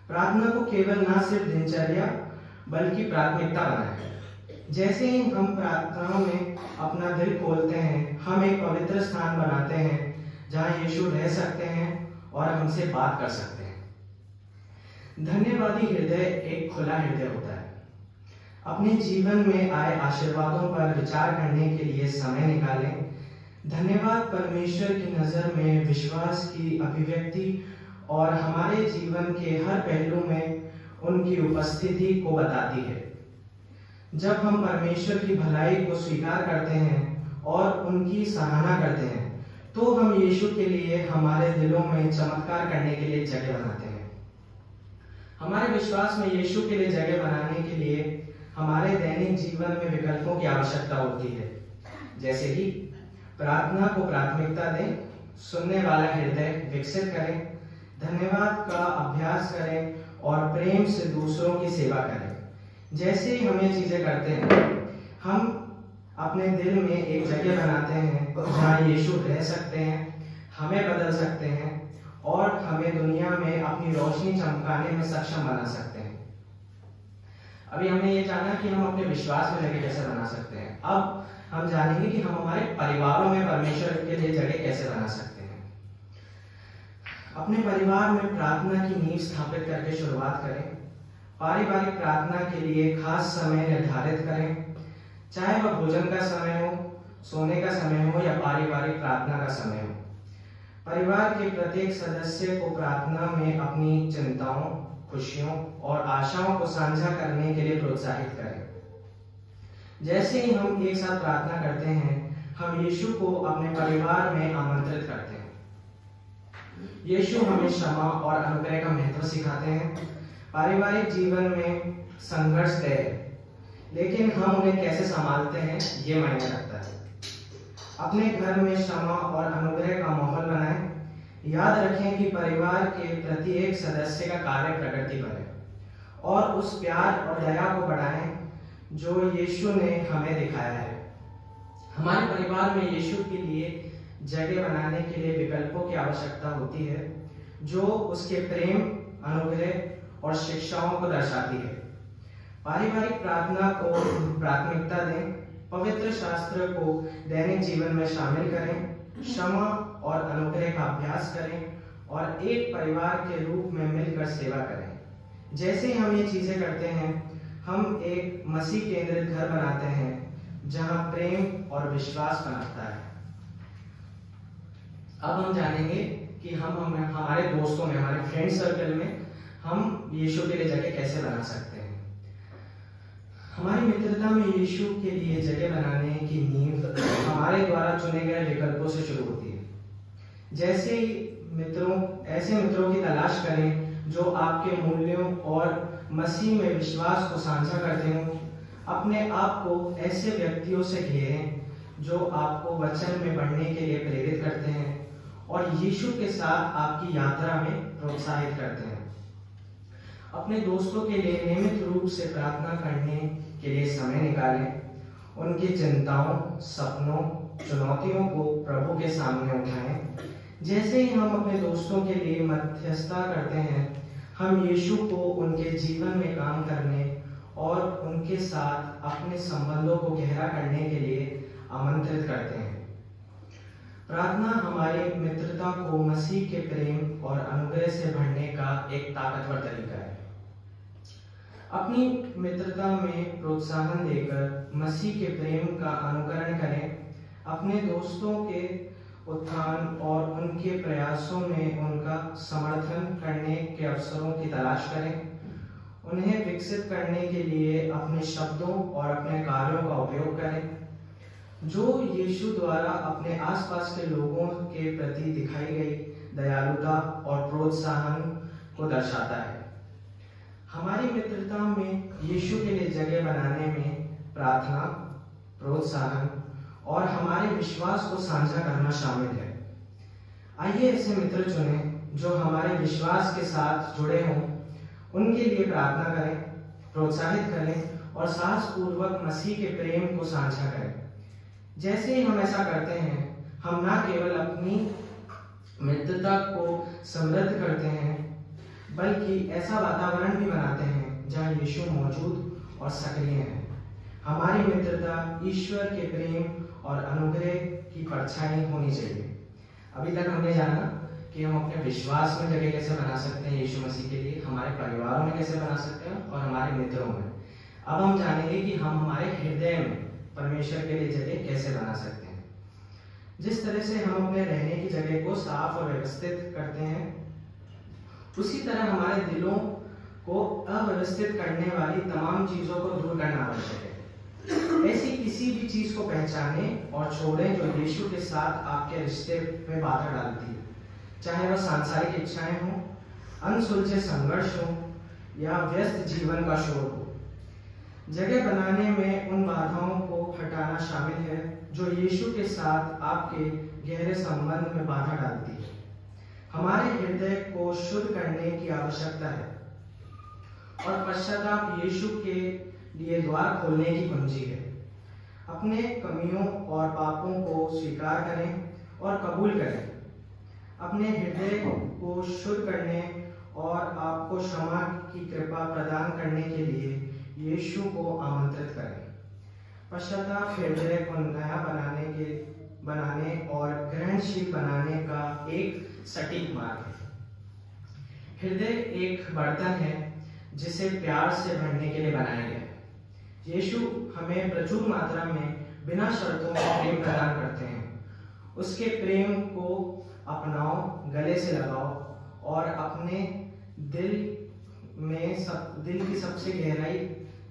प्रार्थना को केवल ना सिर्फ दिनचर्या बल्कि प्राथमिकता बनाएं। जैसे ही हम प्रार्थनाओं में अपना दिल खोलते हैं, हम एक पवित्र स्थान बनाते हैं जहां यीशु रह सकते हैं और हमसे बात कर सकते हैं। धन्यवादी हृदय एक खुला हृदय होता है। अपने जीवन में आए आशीर्वादों पर विचार करने के लिए समय निकालें। धन्यवाद परमेश्वर की नजर में विश्वास की अभिव्यक्ति और हमारे जीवन के हर पहलू में उनकी उपस्थिति को बताती है। जब हम परमेश्वर की भलाई को स्वीकार करते हैं और उनकी सराहना करते हैं, तो हम यीशु के लिए हमारे दिलों में चमत्कार करने के लिए जगह बनाते हैं। हमारे विश्वास में यीशु के लिए जगह बनाने के लिए हमारे दैनिक जीवन में विकल्पों की आवश्यकता होती है, जैसे कि प्रार्थना को प्राथमिकता दें, सुनने वाला हृदय विकसित करें, धन्यवाद का अभ्यास करें और प्रेम से दूसरों की सेवा करें। जैसे ही हम ये चीजें करते हैं, हम अपने दिल में एक जगह बनाते हैं जहाँ यीशु रह सकते हैं, हमें बदल सकते हैं और हमें दुनिया में अपनी रोशनी चमकाने में सक्षम बना सकते हैं। अभी हमने ये जाना कि हम अपने विश्वास में जगह कैसे बना सकते हैं। अब हम जानेंगे कि हम हमारे परिवारों में परमेश्वर के लिए जगह कैसे बना सकते हैं। अपने परिवार में प्रार्थना की नींव स्थापित करके शुरुआत करें। पारिवारिक प्रार्थना के लिए खास समय निर्धारित करें, चाहे वह भोजन का समय हो, सोने का समय हो या पारिवारिक प्रार्थना का समय हो। परिवार के प्रत्येक सदस्य को प्रार्थना में अपनी चिंताओं, खुशियों और आशाओं को साझा करने के लिए प्रोत्साहित करें। जैसे ही हम एक साथ प्रार्थना करते हैं, हम यीशु को अपने परिवार में आमंत्रित करते हैं। यीशु हमें क्षमा और अनुग्रह का महत्व सिखाते हैं। पारिवारिक जीवन में संघर्ष तय है, लेकिन हम उन्हें कैसे संभालते हैं ये मायने रखता है। अपने घर में क्षमा और अनुग्रह का माहौल बनाएं। याद रखें कि परिवार के प्रत्येक सदस्य का कार्य प्रकृति पर है और उस प्यार और दया को बढ़ाएं जो यीशु ने हमें दिखाया है। हमारे परिवार में यीशु के लिए जगह बनाने के लिए विकल्पों की आवश्यकता होती है जो उसके प्रेम, अनुग्रह और शिक्षाओं को दर्शाती है। पारिवारिक प्रार्थना को प्राथमिकता दें, पवित्र शास्त्र को दैनिक जीवन में शामिल करें, क्षमा और अनुग्रह का अभ्यास करें और एक परिवार के रूप में मिलकर सेवा करें। जैसे ही हम ये चीजें करते हैं, हम एक मसीह केंद्रित घर बनाते हैं जहां प्रेम और विश्वास पनपता है। अब हम जानेंगे कि हम हमारे दोस्तों में, हमारे फ्रेंड सर्कल में हम यीशु के लिए जगह कैसे बना सकते हैं। हमारी मित्रता में यीशु के लिए जगह बनाने की नींव हमारे द्वारा चुने गए विकल्पों से शुरू होती है। जैसे ऐसे मित्रों की तलाश करें जो आपके मूल्यों और मसीह में विश्वास को साझा करते हों, अपने आप को ऐसे व्यक्तियों से घेरें जो आपको वचन में बढ़ने के लिए प्रेरित करते हैं और यीशु के साथ आपकी यात्रा में प्रोत्साहित करते हैं। अपने दोस्तों के लिए नियमित रूप से प्रार्थना करने के लिए समय निकालें। उनकी चिंताओं, सपनों, चुनौतियों को प्रभु के सामने उठाएं। जैसे ही हम अपने दोस्तों के लिए मध्यस्थता करते हैं, हम यीशु को उनके जीवन में काम करने और उनके साथ अपने संबंधों को गहरा करने के लिए आमंत्रित करते हैं। प्रार्थना हमारी मित्रता को मसीह के प्रेम और अनुग्रह से भरने का एक ताकतवर तरीका है। अपनी मित्रता में प्रोत्साहन देकर मसीह के प्रेम का अनुकरण करें। अपने दोस्तों के उत्थान और उनके प्रयासों में उनका समर्थन करने के अवसरों की तलाश करें। उन्हें विकसित करने के लिए अपने शब्दों और अपने कार्यों का उपयोग करें, जो यीशु द्वारा अपने आसपास के लोगों के प्रति दिखाई गई दयालुता और प्रोत्साहन को दर्शाता है। हमारी मित्रता में यीशु के लिए जगह बनाने में प्रार्थना, प्रोत्साहन और हमारे विश्वास को साझा करना शामिल है। आइए ऐसे मित्र चुनें जो हमारे विश्वास के साथ जुड़े हों। उनके लिए प्रार्थना करें, प्रोत्साहित करें और साहसपूर्वक मसीह के प्रेम को साझा करें। जैसे ही हम ऐसा करते हैं, हम न केवल अपनी मित्रता को समृद्ध करते हैं, बल्कि ऐसा वातावरण भी बनाते हैं जहाँ यीशु मौजूद और सक्रिय है। हमारी मित्रता ईश्वर के प्रेम और अनुग्रह की परछाई होनी चाहिए। अभी तक हमने जाना कि हम अपने विश्वास में जगह कैसे बना सकते हैं यीशु मसीह के लिए, हमारे परिवारों में कैसे बना सकते हैं और हमारे मित्रों में। अब हम जानेंगे कि हम हमारे हृदय में परमेश्वर के लिए जगह कैसे बना सकते हैं। जिस तरह से हम अपने रहने की जगह को साफ और व्यवस्थित करते हैं, उसी तरह हमारे दिलों को अव्यवस्थित करने वाली तमाम चीजों को दूर करना आवश्यक है। ऐसी किसी भी चीज को पहचाने और छोड़ें जो यीशु के साथ आपके रिश्ते में बाधा डालती है, चाहे वह सांसारिक इच्छाएं हों, अनसुलझे संघर्ष हो या व्यस्त जीवन का शोर हो। जगह बनाने में उन बाधाओं को हटाना शामिल है जो यीशु के साथ आपके गहरे संबंध में बाधा डालती है। हमारे हृदय को शुद्ध करने की आवश्यकता है और पश्चाताप यीशु के लिए द्वार खोलने की कुंजी है। अपने कमियों और पापों को स्वीकार करें और कबूल करें। अपने हृदय को शुद्ध करने और आपको क्षमा की कृपा प्रदान करने के लिए यीशु को आमंत्रित करें। पश्चाताप हृदय को नया बनाने और ग्रहणशील बनाने का एक सटीक मार्ग है। हृदय एक बर्तन है जिसे प्यार से भरने के लिए बनाया गया है। यीशु हमें प्रचुर मात्रा में बिना शर्तों में प्रेम प्रदान करते हैं। उसके प्रेम को अपनाओ, गले से लगाओ और अपने दिल की सबसे गहराई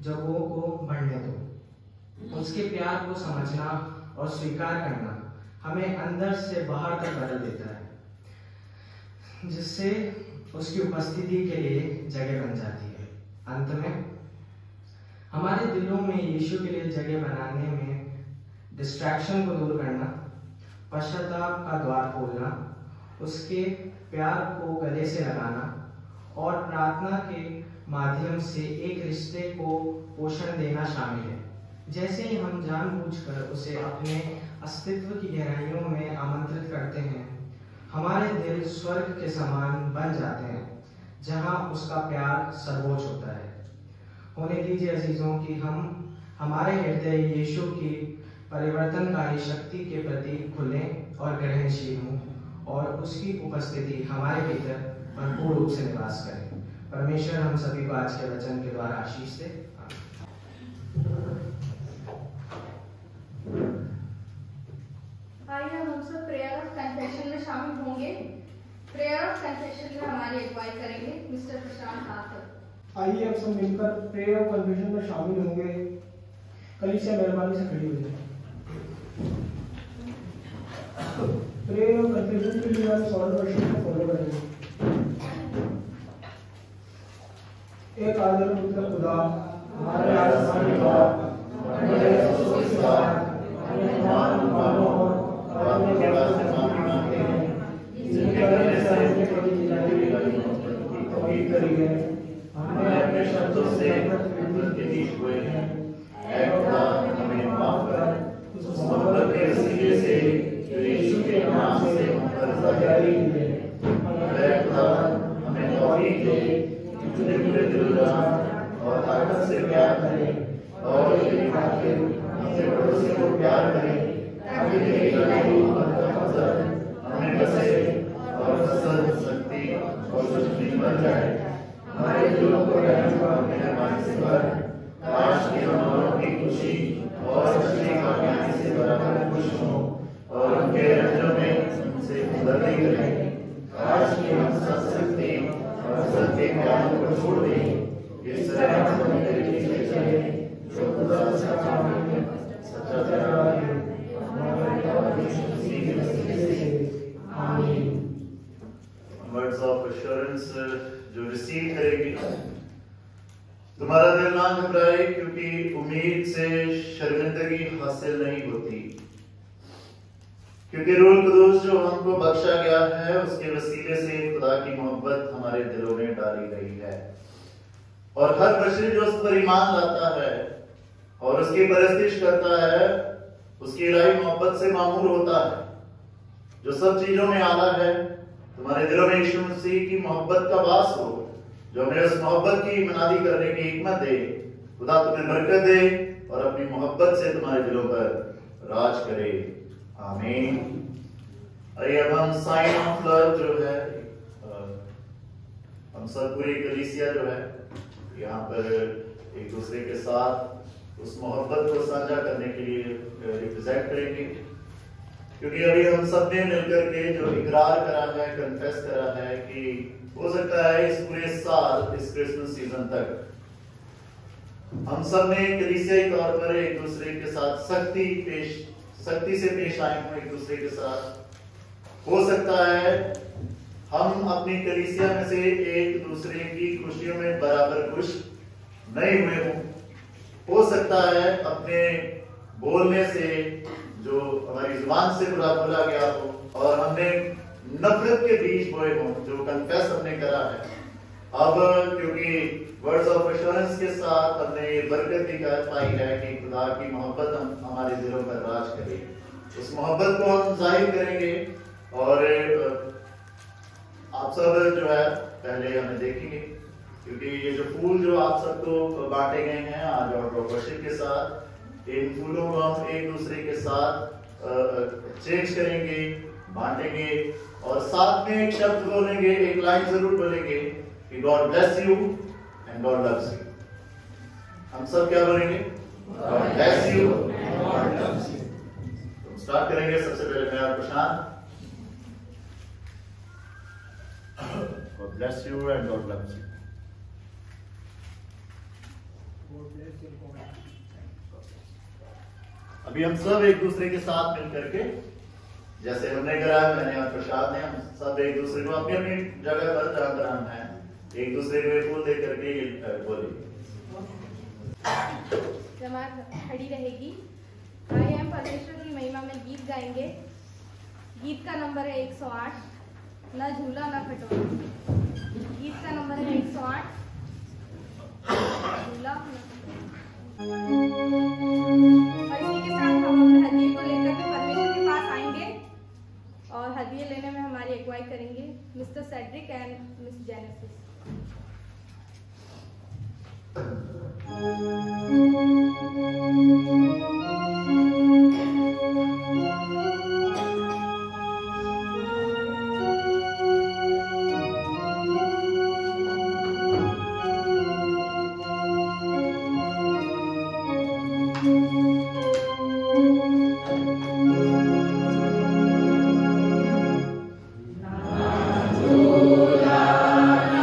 जगहों को बढ़ने दो। उसके प्यार को समझना और स्वीकार करना हमें अंदर से बाहर तक बदल देता है, जिससे उसकी उपस्थिति के लिए जगह बन जाती है। अंत में हमारे दिलों में यीशु के लिए जगह बनाने में डिस्ट्रैक्शन को दूर करना, पश्चाताप का द्वार खोलना, उसके प्यार को गले से लगाना और प्रार्थना के माध्यम से एक रिश्ते को पोषण देना शामिल है। जैसे ही हम जानबूझकर उसे अपने अस्तित्व की गहराइयों में आमंत्रित करते हैं, हमारे दिल स्वर्ग के समान बन जाते हैं, जहां उसका प्यार सर्वोच्च होता है। होने दीजिए अजीजों कि हम हमारे हृदय यीशु की परिवर्तनकारी शक्ति के प्रति खुले और ग्रहणशील हों और उसकी उपस्थिति हमारे भीतर भरपूर रूप से निवास करें। परमेश्वर हम सभी को आज के वचन के द्वारा आशीष दे। आइए हम सब प्रेयर ऑफ कन्फेशन में शामिल होंगे। प्रेयर ऑफ कन्फेशन में हमारी अगुवाई करेंगे मिस्टर प्रशांत ठाकुर। आइए अब सब मिलकर प्रेयर ऑफ कन्फेशन में शामिल होंगे। कलीसिया मेहरबानी से खड़ी हो जाए। प्रेयर ऑफ कन्फेशन के लिए हम सॉल्ट वर्शिप को फॉलो करेंगे। एक आदर पुत्र खुदा, हमारे आसमानी बाप, करें ताकि तेरी इलाही मोहब्बत का फजल हमें बसे और फसल शक्ति और सच्ची बन जाए। हमारे दिलों को रहम और मेहरबानी से भर, काश कि हम औरों की खुशी और सच्ची कामयाबी से बराबर खुश हों और उनके रंजों में उनसे हमदर्दी करें। काश कि हम सत्शक्ति और सत्य ज्ञान को छोड़ दें, इस तरह हम तेरे पीछे चले जो खुदा सच्चा है, सच्चा प्यार है, हमारे और मसीह के वसीले से आमीन। वर्ड्स ऑफ एश्योरेंस जो रिसीव करेगी, तुम्हारा दिल ना घबराए क्योंकि उम्मीद से शर्मिंदगी हासिल नहीं होती, क्योंकि रूह कुदूस जो हमको बख्शा गया है उसके वसीले से खुदा की मोहब्बत हमारे दिलों में डाली गई है। और हर बशरी जो उस पर ईमान लाता है और उसकी परस्तिश करता है उसकी इलाही मोहब्बत से मामूर होता है। जो सब चीजों में आला है, तुम्हारे दिलों में यीशु मसीह की मोहब्बत का वास हो, जो हमें उस मोहब्बत की मनादी करने की हिकमत दे। खुदा तुम्हें बरकत दे और अपनी मोहब्बत से तुम्हारे दिलों पर राज करे। आमीन। आइए अब हम साइन ऑफ लव जो है, हम सब पूरी कलीसिया जो है यहाँ पर एक दूसरे के साथ उस मोहब्बत को साझा करने के लिए रिप्रेजेंट करेंगे, क्योंकि अभी हम सब ने मिलकर के जो इकरार करा है, कन्फेस करा है कि हो सकता है इस पूरे साल, इस क्रिसमस सीजन तक हम सब ने कलीसियाई तौर पर एक दूसरे के साथ सख्ती से पेश आए हों। एक दूसरे के साथ हो सकता है हम अपनी कलीसिया में से एक दूसरे की खुशियों में बराबर खुश नहीं हुए हों। हो सकता है अपने बोलने से जो हमारी जुबान से बुरा बोला गया हो और हमने नफरत के बीज बोए हों, जो कन्फेस हमने करा है। अब क्योंकि वर्ड्स ऑफ एश्योरेंस के साथ हमने ये बरकत भी पाई है कि खुदा की मोहब्बत हमारे दिलों पर राज करे, उस मोहब्बत को हम जाहिर करेंगे। और आप सब जो है पहले हमें देखेंगे, क्योंकि ये जो फूल जो आप सबको बांटे गए हैं आज और वर्शिप के साथ, इन फूलों को हम एक दूसरे के साथ चेंज करेंगे, बांटेंगे और साथ में एक शब्द बोलेंगे, एक लाइन जरूर बोलेंगे कि God bless you and God loves you. हम सब क्या बोलेंगे? God bless you and God loves you. तो स्टार्ट करेंगे। सबसे पहले मैं और Prashant. God bless you and God loves you. अभी हम सब एक दूसरे के साथ मिलकर के, जैसे हमने करा, मैंने और प्रसाद ने, हम सब एक दूसरे को अपनी अपनी जगह पर जहां पर हम हैं एक दूसरे को फूल दे करके बोले। जमात खड़ी रहेगी। आइए हम परमेश्वर की महिमा में गीत गाएंगे। गीत का नंबर है 108, न झूला न खटोला। गीत का नंबर है 108, झूला न खटोला। और इसी के साथ हम अपने हदिये को लेकर के परमेश्वर के पास आएंगे और हदिये लेने में हमारी अगुवाई करेंगे mister Cedric and miss genesis. झूला न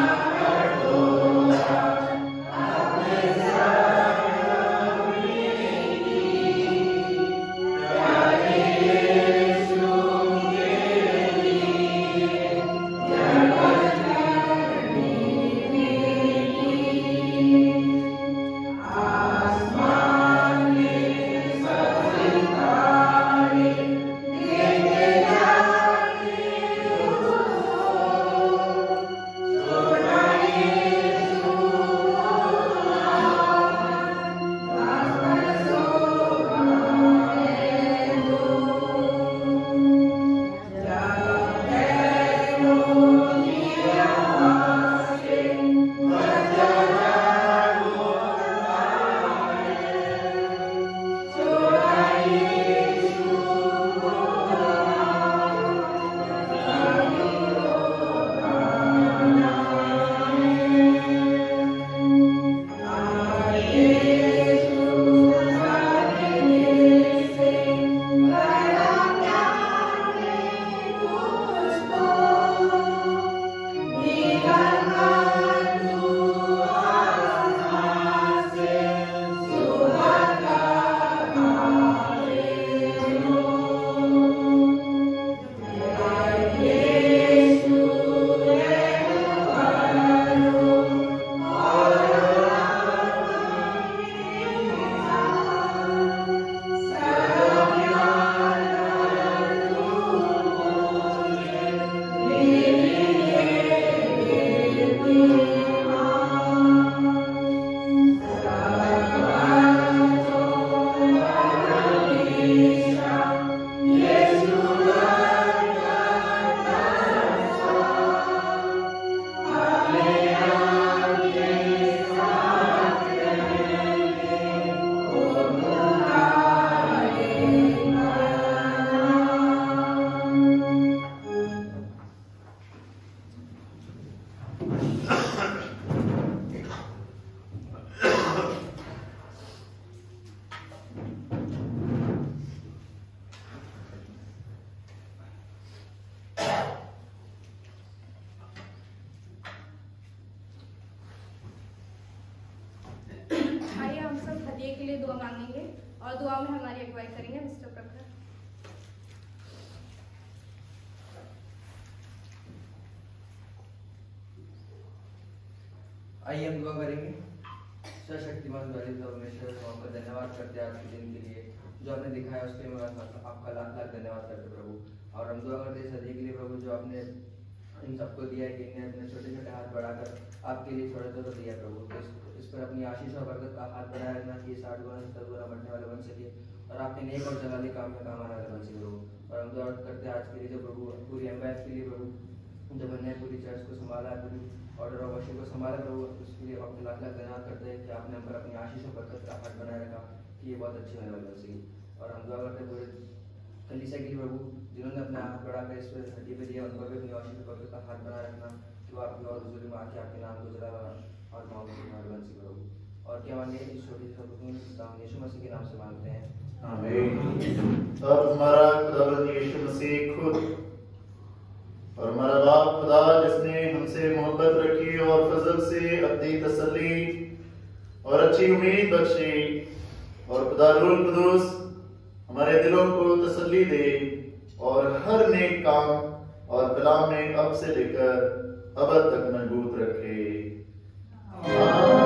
हदिये के लिए दुआ मांगेंगे और दुआ में हमारी अगुवाई करेंगे मिस्टर प्रखर। आइए हम दुआ करेंगे। सर्वशक्तिमान परमेश्वर हम आपका धन्यवाद करते हैं आज के दिन के लिए जो आपने दिखाया, उसके लिए आपका लाख लाख धन्यवाद करते प्रभु। और हम दुआ करते हैं सदी के लिए प्रभु, जो आपने इन सबको दिया है कि इन्हें अपने छोटे छोटे हाथ बढ़ाकर आपके लिए थोड़ा थोड़ा दिया प्रभु। तो इस पर अपनी आशीष और बरकत का हाथ बढ़ाया रखना कि 60 गुना 70 गुना बढ़ने वाले बन सके और आपके नेक और जलाली काम में काम आने वाले बन सके प्रभु। और हम दुआ करते हैं आज के लिए जो प्रभु पूरी एम्पायर के लिए प्रभु, जब हमने पूरी चर्च को संभाला है, पूरी ऑर्डर ऑफ वर्शिप को संभाला प्रभु, उसके लिए आपके लाख लाख धन्यवाद करते हैं कि आपने हम पर अपनी आशीष और बरकत का हाथ बनाए रखा कि ये बहुत अच्छी होने वाली बन सके। और हम दुआ करते हैं पूरे कलीसिया के लिए प्रभु, जिन्होंने अपना हाथ बढ़ाकर इस पर हड्डी पे दिया, उनको भी अपनी आशीष और बरकत का हाथ बनाए रखना कि वो आपकी और हुजूरी में आके आपके नाम को जलाना और मौत की हाथ बन सके प्रभु। और क्या मांगे इस छोटी सी यीशु मसीह के नाम से मांगते हैं, आमीन। तब हमारा खुदावंद यीशु मसीह खुद और हमारा बाप खुदा, जिसने हमसे मोहब्बत रखी और फजल से अपनी तसल्ली और अच्छी उम्मीद बख्शी, और खुदा रूह कुदूस हमारे दिलों को तसल्ली दे और हर नेक काम और कलाम में अब से लेकर अबद तक मजबूत रखे। आमीन।